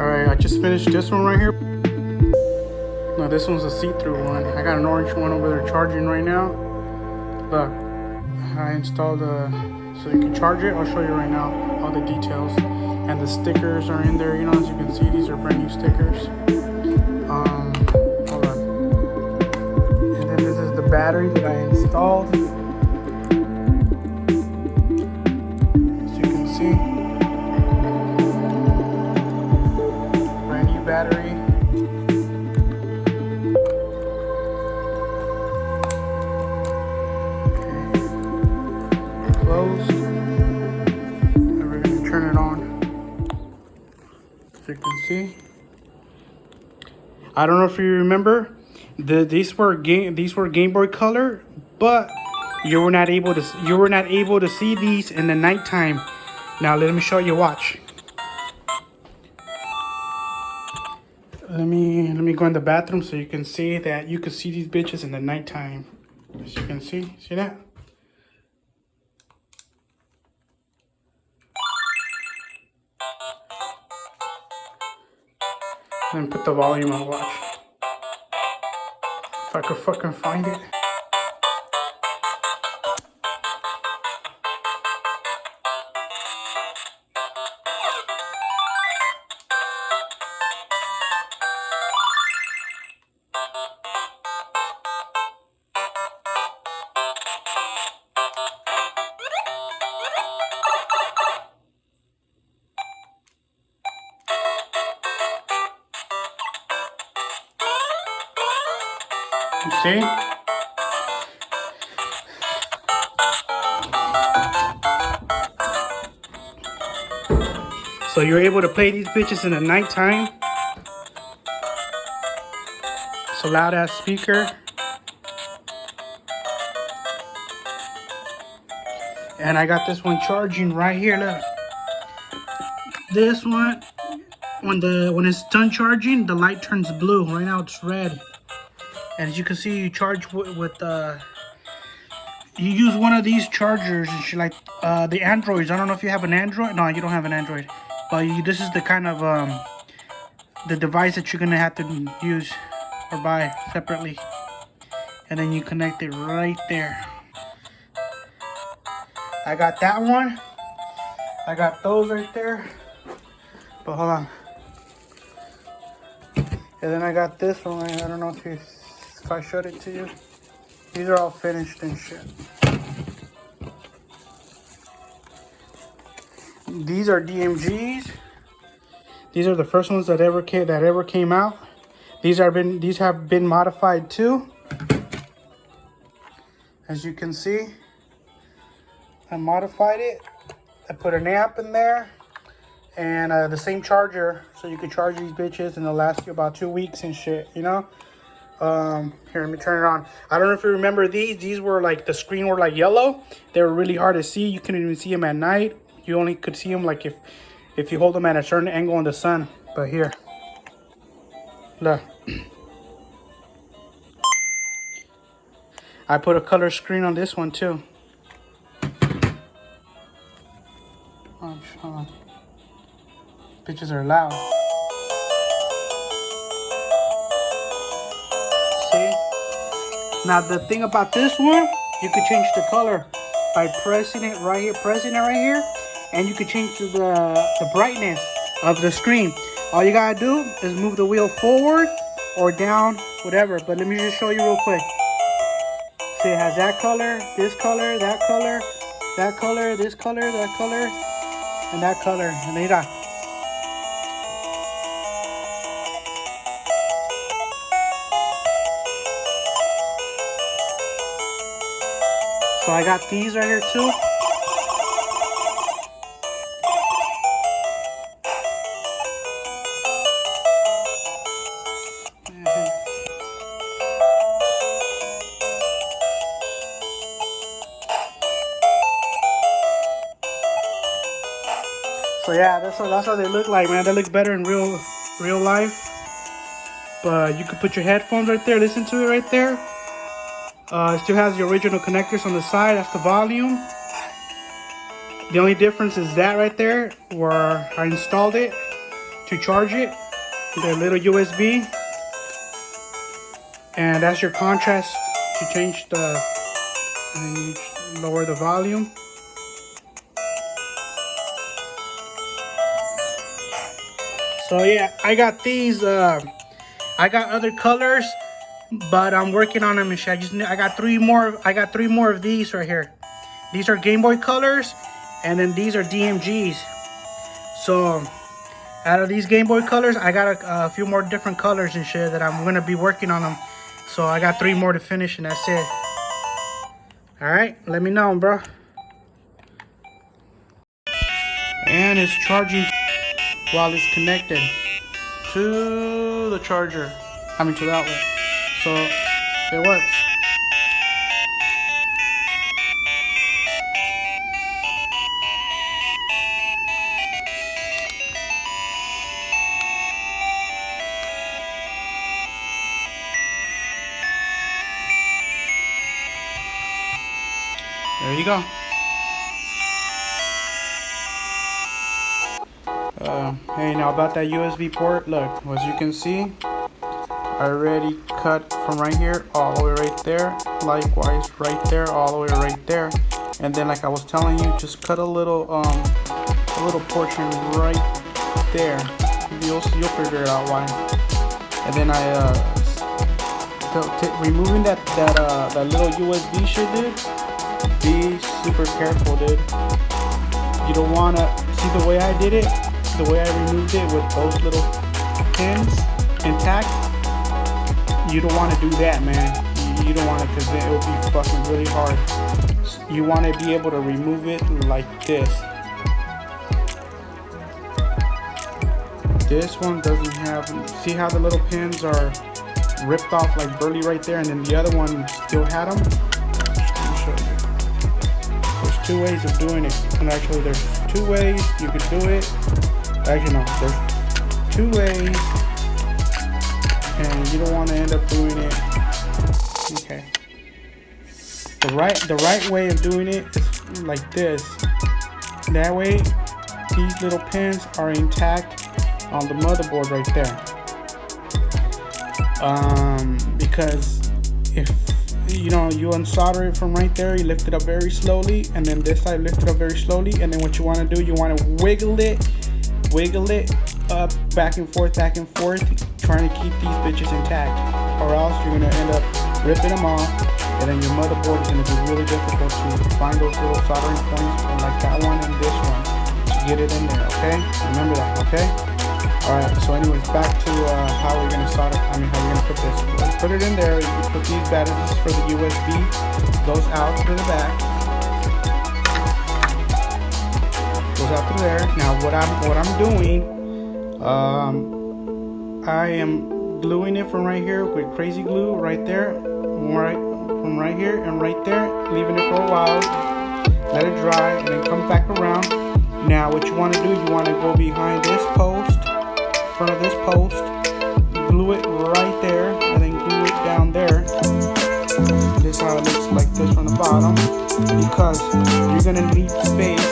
Alright, I just finished this one right here. No, this one's a see-through one. I got an orange one over there charging right now. Look, I installed so you can charge it. I'll show you right now all the details. And the stickers are in there, you know, as you can see, these are brand new stickers. Hold on. And then this is the battery that I installed. As you can see. Brand new battery. Closed, and we're going to turn it on. As you can see, I don't know if you remember, these were Game Boy Color, but you were not able to see these in the nighttime. Now let me show you. Watch. Let me go in the bathroom so you can see that you can see these bitches in the nighttime. As you can see that. And put the volume on, watch. If I could fucking find it. You see? So you're able to play these bitches in the nighttime. It's a loud ass speaker. And I got this one charging right here, look. This one, when it's done charging, the light turns blue. Right now it's red. And as you can see, you charge with you use one of these chargers, like the Androids. I don't know if you have an Android. No, you don't have an Android. But this is the kind of the device that you're gonna have to use or buy separately. And then you connect it right there. I got that one. I got those right there. But hold on. And then I got this one. I don't know if I showed it to you. These are all finished and shit. These are DMGs. These are the first ones that ever came out. These have been modified too. As you can see, I modified it. I put an amp in there and the same charger, so you can charge these bitches and they'll last you about 2 weeks and shit, you know. Here, let me turn it on. I don't know if you remember these were like, the screen were like yellow. They were really hard to see. You couldn't even see them at night. You only could see them like if you hold them at a certain angle in the sun. But here, look. I put a color screen on this one too. Oh, hold on. Bitches are loud. Now the thing about this one, you could change the color by pressing it right here, and you could change the brightness of the screen. All you gotta do is move the wheel forward or down, whatever. But let me just show you real quick. See, it has that color, this color, that color, that color, this color, that color, and that color. And then you got. So I got these right here too. So yeah, that's how they look like, man. They look better in real life. But you could put your headphones right there, listen to it right there. It still has the original connectors on the side. That's the volume. The only difference is that right there where I installed it. to charge it, the little USB, and that's your contrast to change the, and you lower the volume. So yeah, I got these. I got other colors, but I'm working on them. I got three more. I got three more of these right here. These are Game Boy colors, and then these are DMGs. So out of these Game Boy colors, I got a few more different colors and shit that I'm gonna be working on them. So I got three more to finish, and that's it. All right, let me know, bro. And it's charging while it's connected to the charger. I mean to the outlet. So it works. There you go. Hey, now about that USB port, look, as you can see, I already cut from right here all the way right there, likewise right there, all the way right there, and then like I was telling you, just cut a little portion right there. You'll figure it out why. And then removing that little USB shit, dude. Be super careful, dude. You don't wanna see the way I did it. The way I removed it with those little pins intact, you don't want to do that, man. You don't want to, because it will be fucking really hard. You want to be able to remove it like this. This one doesn't have, see how the little pins are ripped off like burly right there, and then the other one still had them? Let me show you. There's two ways of doing it. And actually there's two ways you could do it. Actually, no, there's two ways, and you don't want to end up doing it. Okay. The right way of doing it is like this. That way, these little pins are intact on the motherboard right there. Because if you unsolder it from right there, you lift it up very slowly, and then this side lift it up very slowly, and then what you want to do, you want to wiggle it up back and forth, trying to keep these bitches intact, or else you're gonna end up ripping them off, and then your motherboard is gonna be really difficult to find those little soldering points, like that one and this one, to get it in there. Okay, remember that. Okay. All right. So anyways, back to how we're gonna solder. How we're gonna put this. Let's put it in there. You put these batteries for the USB. Goes out to the back. Goes out through there. Now what I'm doing, I am gluing it from right here with crazy glue right there, from right here and right there, leaving it for a while, let it dry, and then come back around. Now what you want to do, you want to go behind this post, front of this post, glue it right there, and then glue it down there. This is how it looks like this from the bottom, because you're gonna need space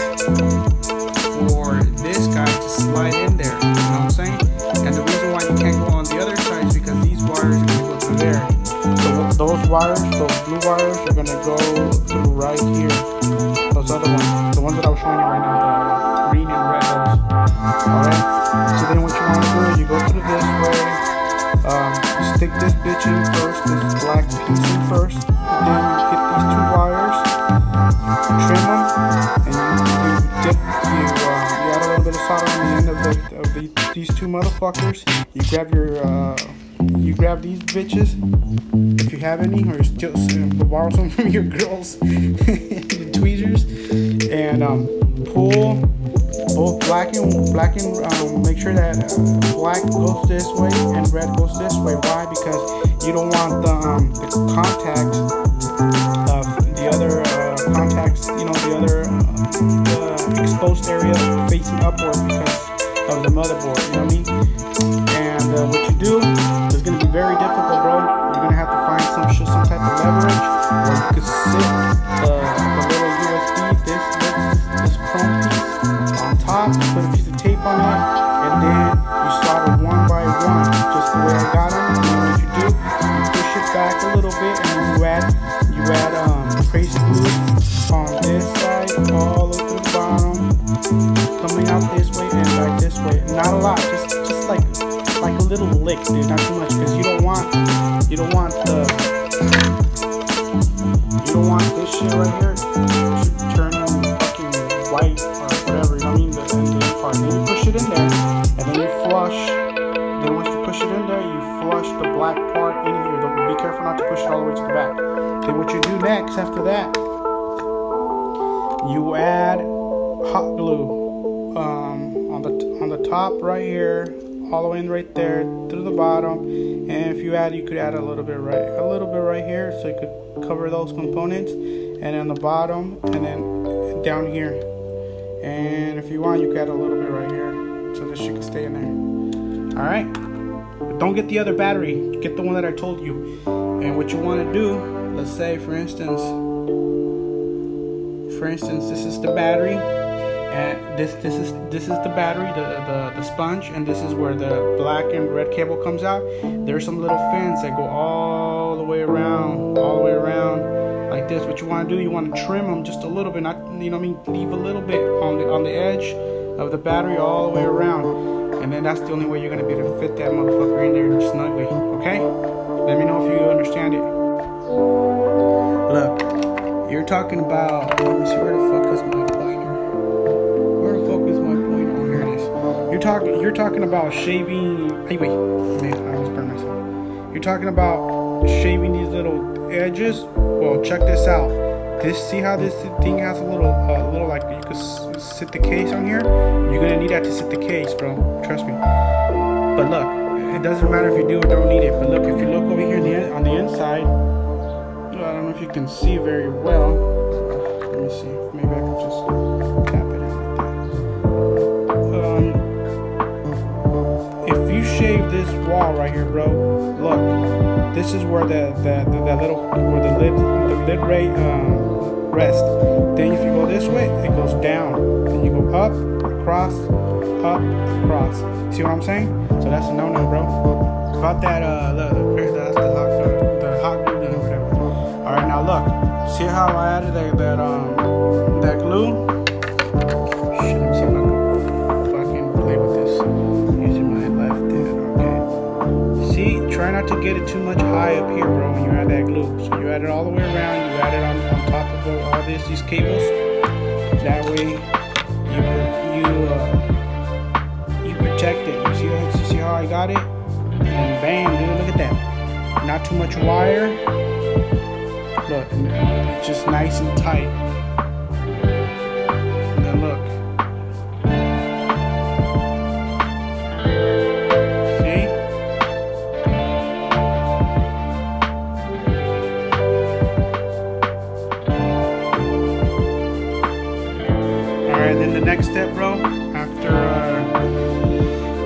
for this guy to slide in there, you know what I'm saying? And the reason why you can't go on the other side is because these wires are going to go through there. So those wires, those blue wires, are going to go through right here. Those other ones, the ones that I was showing you right now, the green and red ones. Alright? So then what you want to do is you go through this way, stick this bitch in first, this black piece in first, and then you get these two wires, trim them, and you dip, you add a little bit of solder on the end of these two motherfuckers. You grab these bitches, if you have any, or just borrow some from your girls, the tweezers, and pull both black and make sure that black goes this way and red goes this way. Why? Because you don't want the contact of the other contacts, the other exposed area facing upward because of the motherboard, you know what I mean? And what you do is going to be very difficult, bro. You're going to have to find some type of leverage, or you could sit the little USB, this chrome piece on top, put a piece of tape on it, and then you solder one by one, just the way I got them. And then what you do, you push it back a little bit, and then you add crazy glue on this side all the way to the bottom, coming out this way and back this way. Not a lot, just like a little lick, dude. Not too much, because you don't want this shit right here to turn fucking white or whatever. You know what I mean? The part. Then you push it in there, and then you flush. Then once you push it in there, you flush the black part in here. Be careful not to push it all the way to the back. Then what you do next after that, you add hot glue on the top right here, all the way in right there through the bottom. And if you add, you could add a little bit right here, so you could cover those components. And then the bottom, and then down here. And if you want, you could add a little bit right here, so this shit can stay in there. All right. But don't get the other battery. Get the one that I told you. And what you want to do, let's say for instance, this is the battery, and this is the battery, the sponge, and this is where the black and red cable comes out. There's some little fins that go all the way around, like this. What you want to do, you want to trim them just a little bit, not, you know what I mean, leave a little bit on the edge of the battery all the way around. And then that's the only way you're going to be able to fit that motherfucker in there snugly, okay? Let me know if you understand it. Look, you're talking about, let me see, where the fuck is my pointer? Where the fuck is my pointer? Oh, here it is. You're talking about shaving, hey, wait, man, I almost burned myself. You're talking about shaving these little edges? Well, check this out. See how this thing has a little like, you could sit the case on here? You're gonna need that to sit the case, bro. Trust me. But look, it doesn't matter if you do or don't need it. But look, if you look over here on the inside, I don't know if you can see very well. Let me see. Maybe I can just tap it in like that. If you shave this wall right here, bro, look. This is where the lid ray rest. Then if you go this way, it goes down. Then you go up, across. See what I'm saying? So that's a no-no, bro. About that, that's the hot glue or whatever. All right, now look. See how I added that glue? Shit, let me see if I can fucking play with this using my left hand. Okay. See, try not to get it too much high up here, bro, when you add that glue. So you add it all the way around. You add it on top of all these cables. That way, you protect it. You see how I got it? And then bam, dude, look at that. Not too much wire. Look, it's just nice and tight. And then look. See? Alright, then the next step, bro,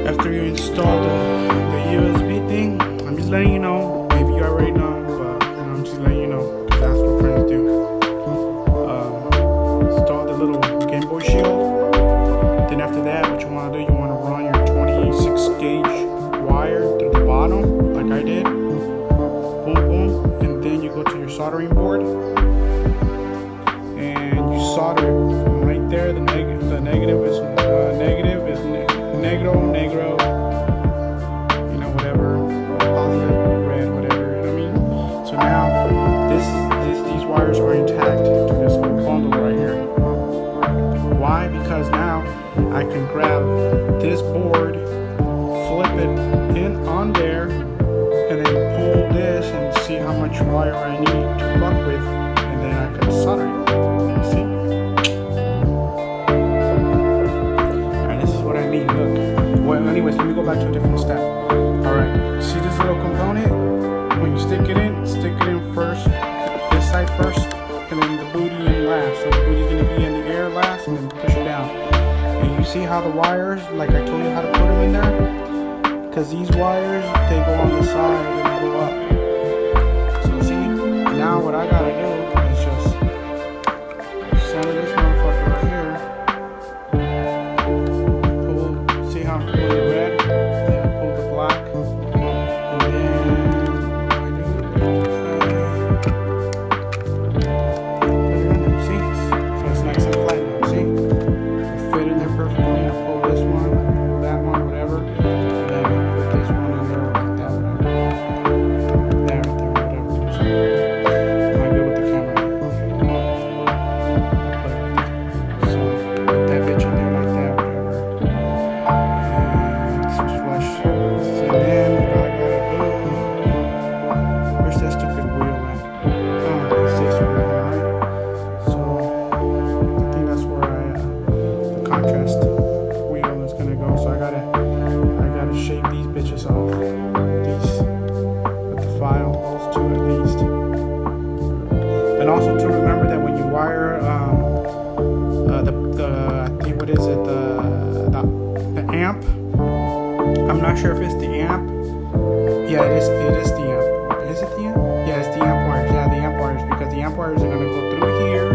after you install the USB thing, I'm just letting you know, maybe you already know, but I'm just letting you know, because that's what friends do. Install the little Gameboy shield. Then after that, what you want to do, you want to run your 26 gauge wire through the bottom, like I did. Boom, boom. And then you go to your soldering board, and you solder it right there. The negative is negro, you know, whatever, positive, red, whatever, you know what I mean? So now, these wires are intact to this bundle right here. Why? Because now, I can grab this board, flip it in on there, and then pull this and see how much wire I need to fuck with, and then I can solder it. See? Look. Well, anyways, let me go back to a different step. Alright, see this little component? When you stick it in first, this side first, and then the booty in last. So the booty's going to be in the air last, and then push it down. And you see how the wires, like I told you how to put them in there? Because these wires, they go on the side and they go up. So see, now what I got to do is just center this motherfucker right here. Red, shave these bitches off. With the file, those two at least. And also to remember that when you wire I think what is it, the amp. I'm not sure if it's the amp. Yeah, it is the amp. Is it the amp? Yeah, it's the amp wires. Yeah, the amp wires, because the amp wires are gonna go through here.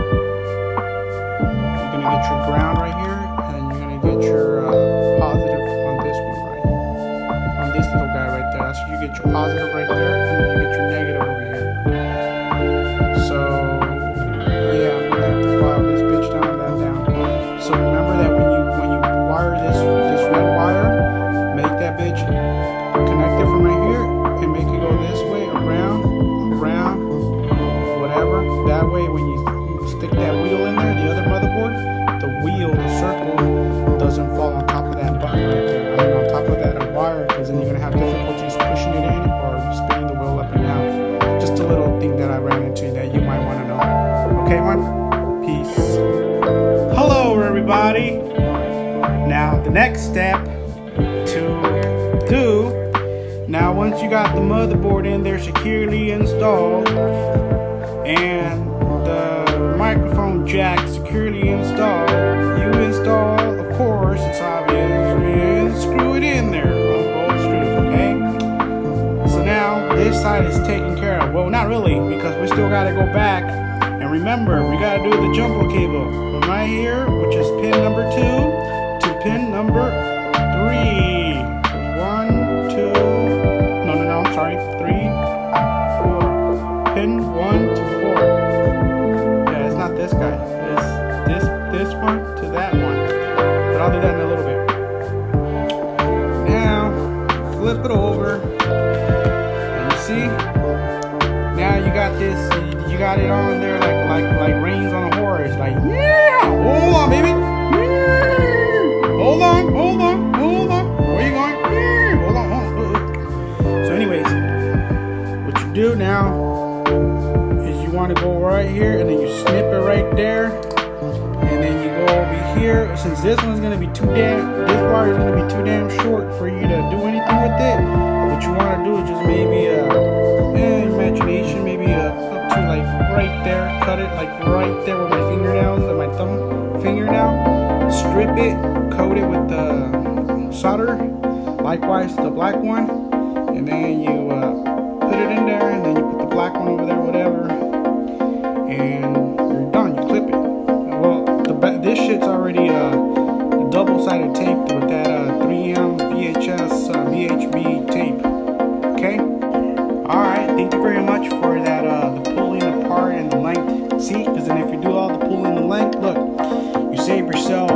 You're gonna get your ground right here, and then you're gonna get your positive on this one right here. On this little guy right there. So you get your positive right there, and then you get your negative over here. So yeah, I'm gonna have to file this bitch down, that down. So remember that when you wire this red wire, make that bitch connect it from right here and make it go this way, around, whatever. That way when you stick that wheel in there, the other motherboard, the circle doesn't fall on top of that button right there. I mean on top of that wire, because then you're gonna have difficulties pushing it in or spinning the wheel up and down. Just a little thing that I ran into that you might want to know. Okay, one? Peace. Hello everybody. Now the next step to do, now once you got the motherboard in there securely installed and the microphone jack securely installed, you install, of course, it's obvious, and screw it in there on both screws, okay? So now this side is taken care of. Well, not really, because we still gotta go back and remember, we gotta do the jumper cable from right here, which is pin number 2 to pin number 3. 3, 4. Pin 1 to 4. Yeah, it's not this guy. This one to that one. But I'll do that in a little bit. Now, flip it over. And you see? Now you got this. You got it on there like reins on a horse. Like, yeah! Hold on, baby. Yeah. Hold on. Where you going? Yeah. Hold on. So anyways, what you do now is you want to go right here and then you snip it right there, and then you go over here. Since this one's gonna be this wire is gonna be too damn short for you to do anything with it, what you want to do is just maybe imagination, maybe up to like right there, cut it like right there with my fingernails and my thumb fingernail, strip it, coat it with the solder, likewise the black one, and then you put it in there, and then you put the black one over there, whatever, and you're done. You clip it. Well, this shit's already double-sided taped with that 3M VHS VHB tape. Okay. All right. Thank you very much for that. The pulling apart and the length. See, because then if you do all the pulling and length, look, you save yourself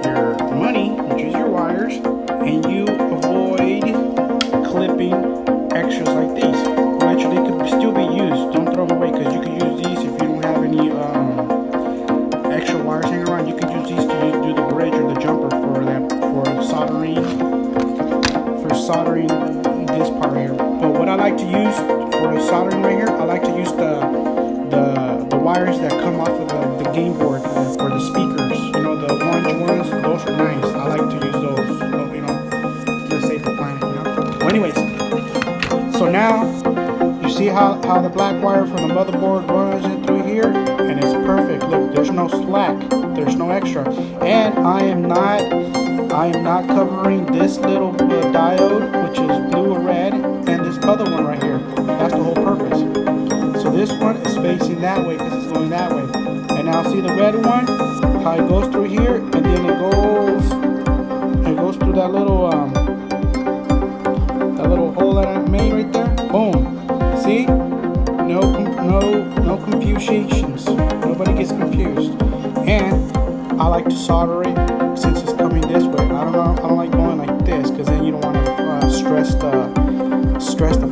your money, which is your wires, and you avoid clipping extras like these, which they could still be used. Don't throw them away, because you can use these if you don't have any extra wires hanging around. You can use these to do the bridge or the jumper for soldering this part right here. But what I like to use for the soldering right here, I like to use the wires that come off of the game board for the speakers. You know, the orange ones, those are nice. I like to use those. So, you know, let's save the planet. You know. Well, anyways. So now, you see how the black wire from the motherboard runs in through here? And it's perfect. Look, there's no slack. There's no extra. And I am not covering this little diode, which is blue or red, and this other one right here. That's the whole purpose. So this one is facing that way because it's going that way. And now see the red one? How it goes through here, and then it goes through that little hole that I made right there. Boom. See? No confusions. Nobody gets confused. And I like to solder it since it's coming this way. I don't like going like this, because then you don't want to stress the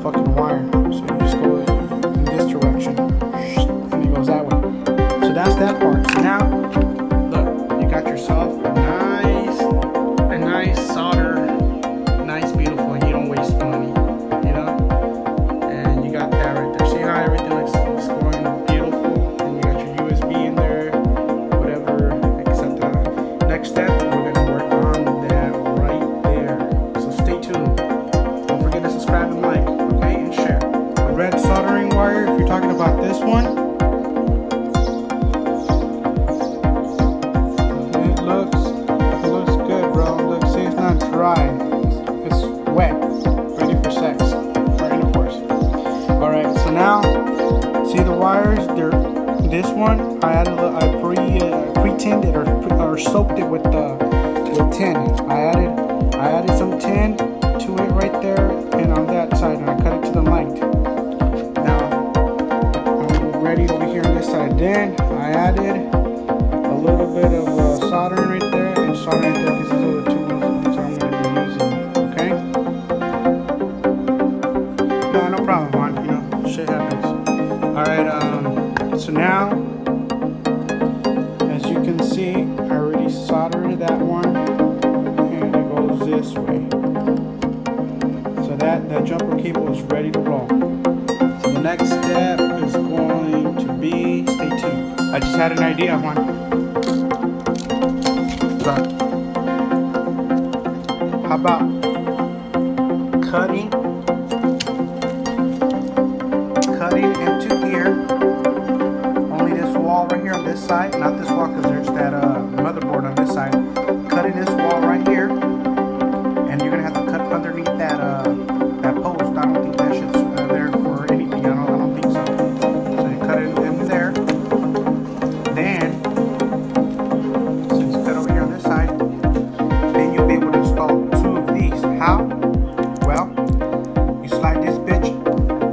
fucking wire. So you just go in this direction, and it goes that way. So that's that part. So now, look, you got yourself a nice solder, nice, beautiful, and you don't waste money, you know. And you got that right there. See how everything looks going beautiful, and you got your USB in there, whatever. Except next step, we're gonna work on that one. It looks good, bro. Look, see, it's not dry. It's wet, ready for sex, for intercourse. All right, so now, see the wires? This one I added. I pre-tinned it or soaked it with tin. I added some tin to it right there, and on that side, and I cut it to the length. Now I'm ready over here on this side. Then I added a little bit of soldering right there, and soldering right there. These are the two ones I'm going to be using. Okay? No problem, man. You know, shit happens. All right. So now, as you can see, I already soldered that one, and it goes this way. So that jumper cable is ready to roll. So the next step is going to be, stay tuned. I just had an idea of one. So, how about cutting into here? Only this wall right here on this side, not this wall, because there's that motherboard on this side. Cutting this wall right here, and you're gonna have to cut underneath that post. I don't think that shit's there for anything. I don't think so. So you cut it in there. Then, since you cut over here on this side, then you'll be able to install two of these. How? Well, you slide this bitch.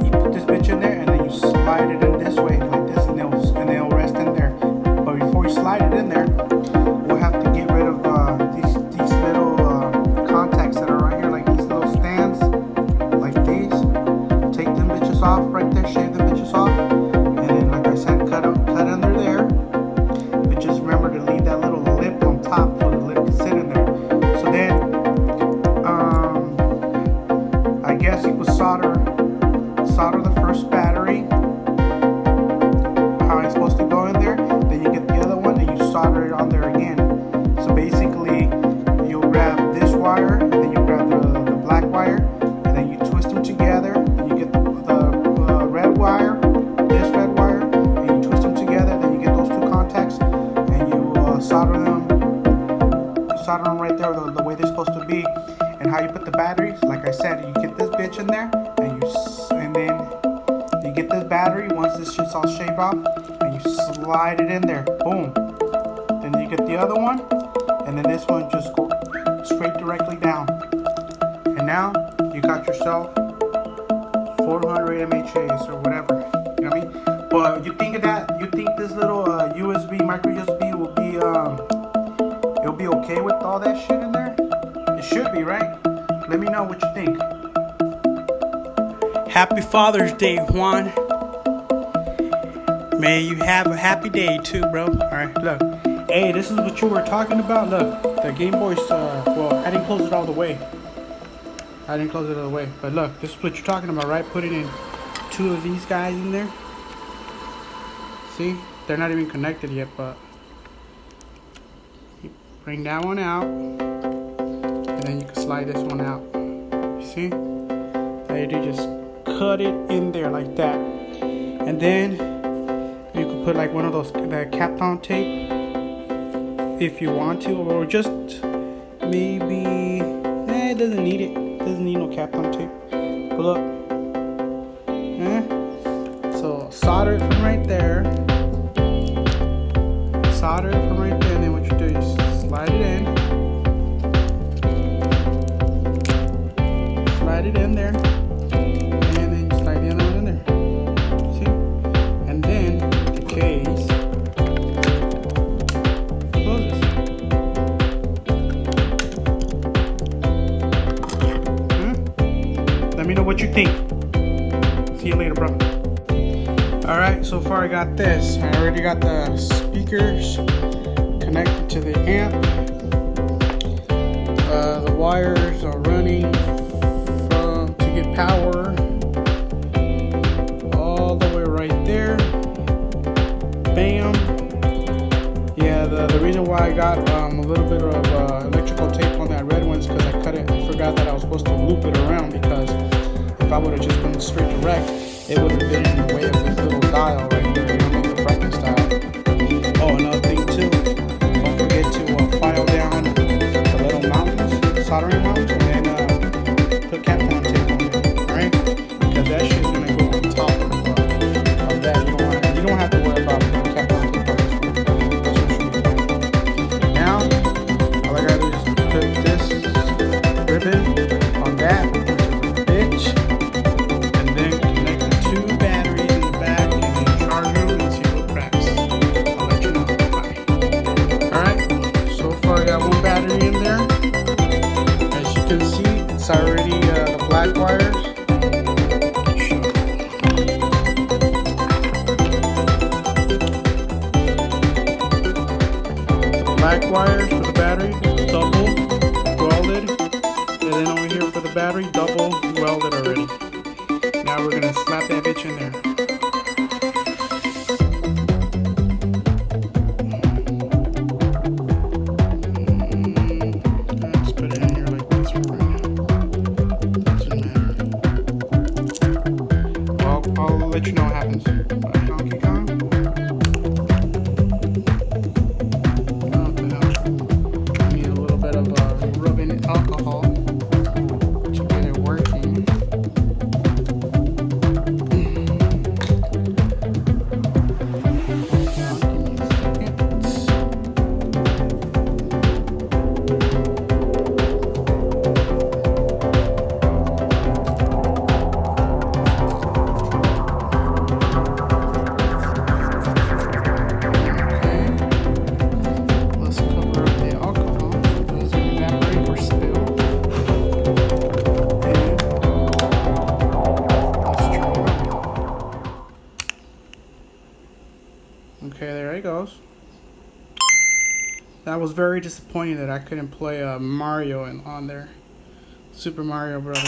You put this bitch in there, and then you slide it in this way, like this, and they'll rest in there. But before you slide it in there, we'll have to get rid of these little contacts that are right here, like these little stands, like these. Take them bitches off right there, shave them bitches off, and then, like I said, cut under there. But just remember to leave that little lip on top so the lip can sit in there. So then, I guess you could solder the first battery, how it's supposed to go in there. Then you get the other one and you solder it on there again. So basically, you'll grab this wire, and then you grab the black wire, and then you twist them together. Then you get the red wire, this red wire, and you twist them together. Then you get those two contacts, and you solder them. You solder them right there the way they're supposed to be. And how you put the batteries, like I said, you get this bitch in there, and then you get this battery once this shit's all shaved off, and you slide it in there. Boom. Then you get the other one, and then this one just go straight directly down. And now you got yourself 400 mAhs or whatever. You know what I mean? But you think this little USB, micro USB will be it'll be okay with all that shit in there? It should be, right? Let me know what you think. Happy Father's Day, Juan. May you have a happy day too, bro. Alright, look. Hey, this is what you were talking about. Look, the Game Boy's, well, I didn't close it all the way. But look, this is what you're talking about, right? Putting in two of these guys in there. See? They're not even connected yet, but you bring that one out, and then you can slide this one out. You see? All you do, just cut it in there like that. And then you can put like one of those that Kapton tape if you want to, or just maybe it doesn't need it. Doesn't need no Kapton tape. But look, so solder it from right there. And then what you do is slide it in. Slide it in there. And then you slide the other one in there. See? And then the case closes. Let me know what you think. See you later, bro. Alright, so far I got this. I already got the speakers connected to the amp. The wires are running to get power all the way right there. Bam. Yeah, the reason why I got a little bit of electrical tape on that red one is because I forgot that I was supposed to loop it around, because if I would have just been straight direct, it would have been in the way of this little dial right put Capcom tape on it, alright? Because that shit's gonna go on top of that. You don't have to worry about putting Capcom tape on this one. That's what should be fine. Now, all I gotta do is put this ribbon on that, which is a bitch, and then connect the two batteries in the back and then charge them and see what cracks. I'll let you know. Bye. Alright, so far I got one battery in there. As you can see, it's already the black wires. The black wires for the battery, double welded. And then over here for the battery, double welded already. Now we're gonna slap that bitch in there. Let's put it in here like this for right now. Doesn't matter. Well, I'll let you know what happens. Donkey Kong. What the hell? Need a little bit of rubbing alcohol to get it working. Okay, there it goes. That was very disappointing that I couldn't play Mario on there. Super Mario Brothers.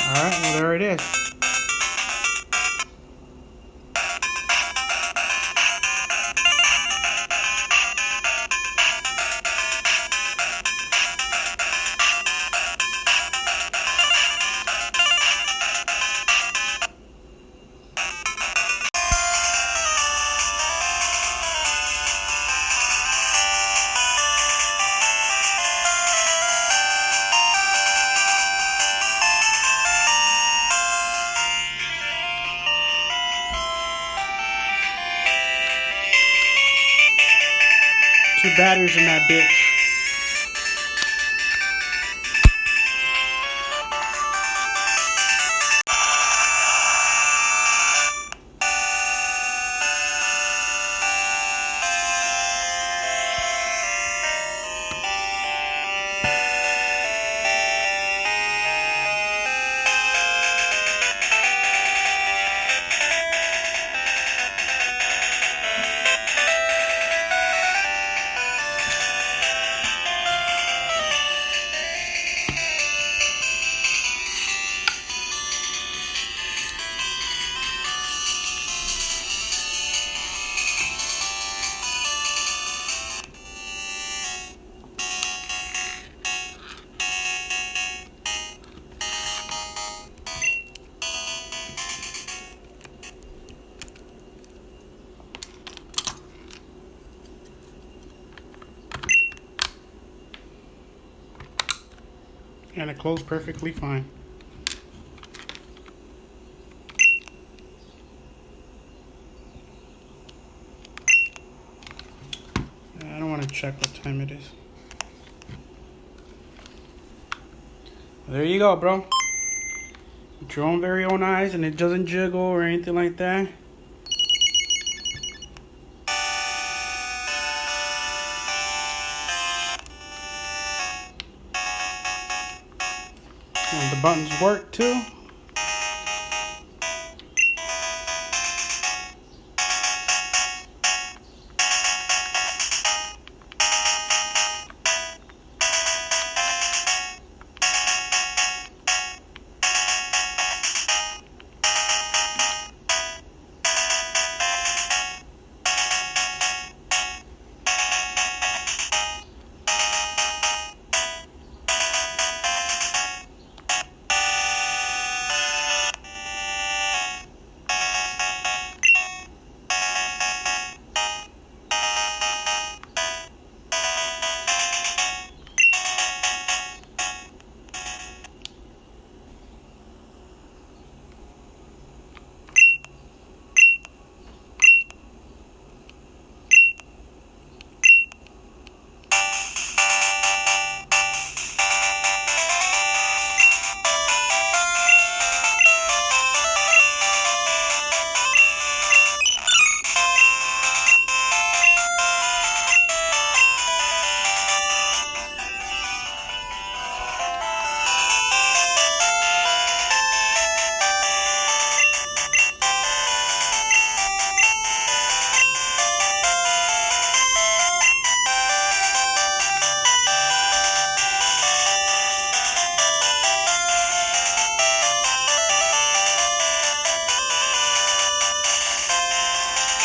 Alright, well there it is. Two batteries in that bitch. And it closed perfectly fine. I don't want to check what time it is. There you go, bro. With your own very own eyes, and it doesn't jiggle or anything like that. And the buttons work too.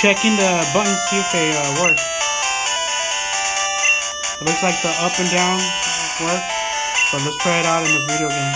checking the buttons, see if they work. It looks like the up and down work, but let's try it out in the video game.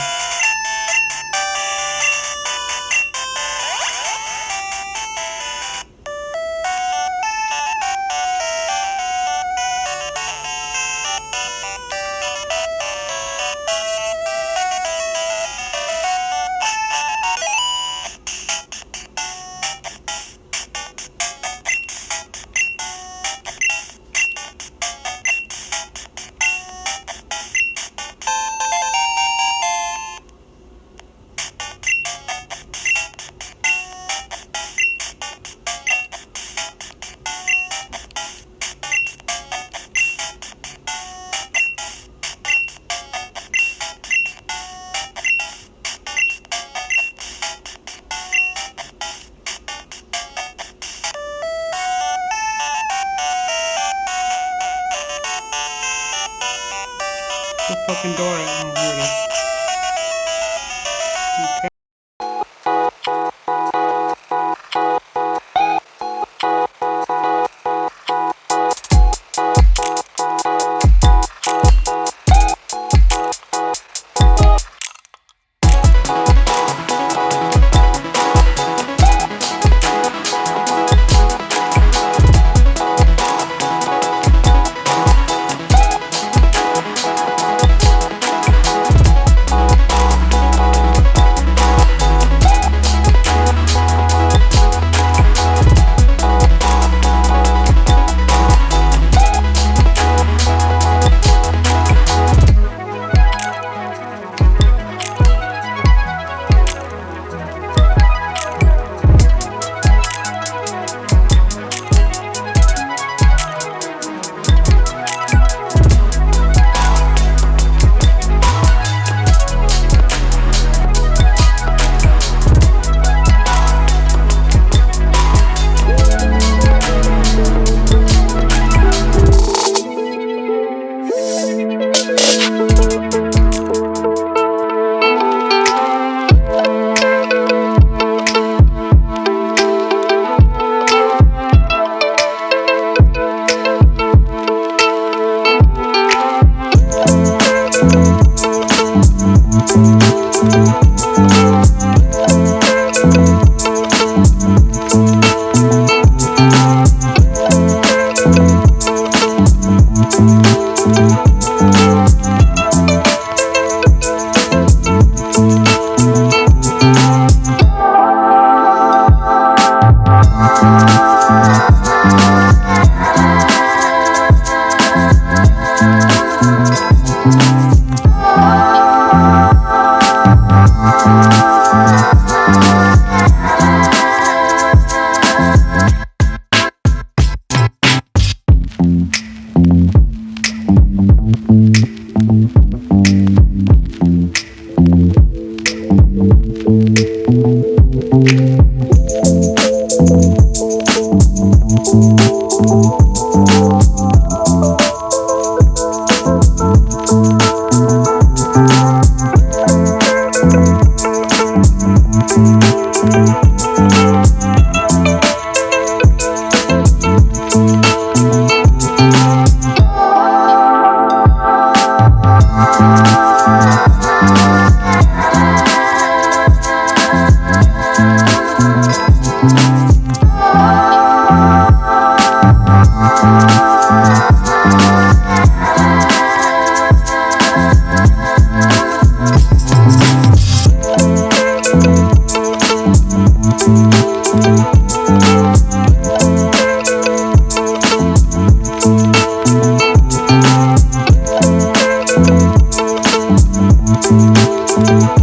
The fucking door. Oh, here it is. Okay.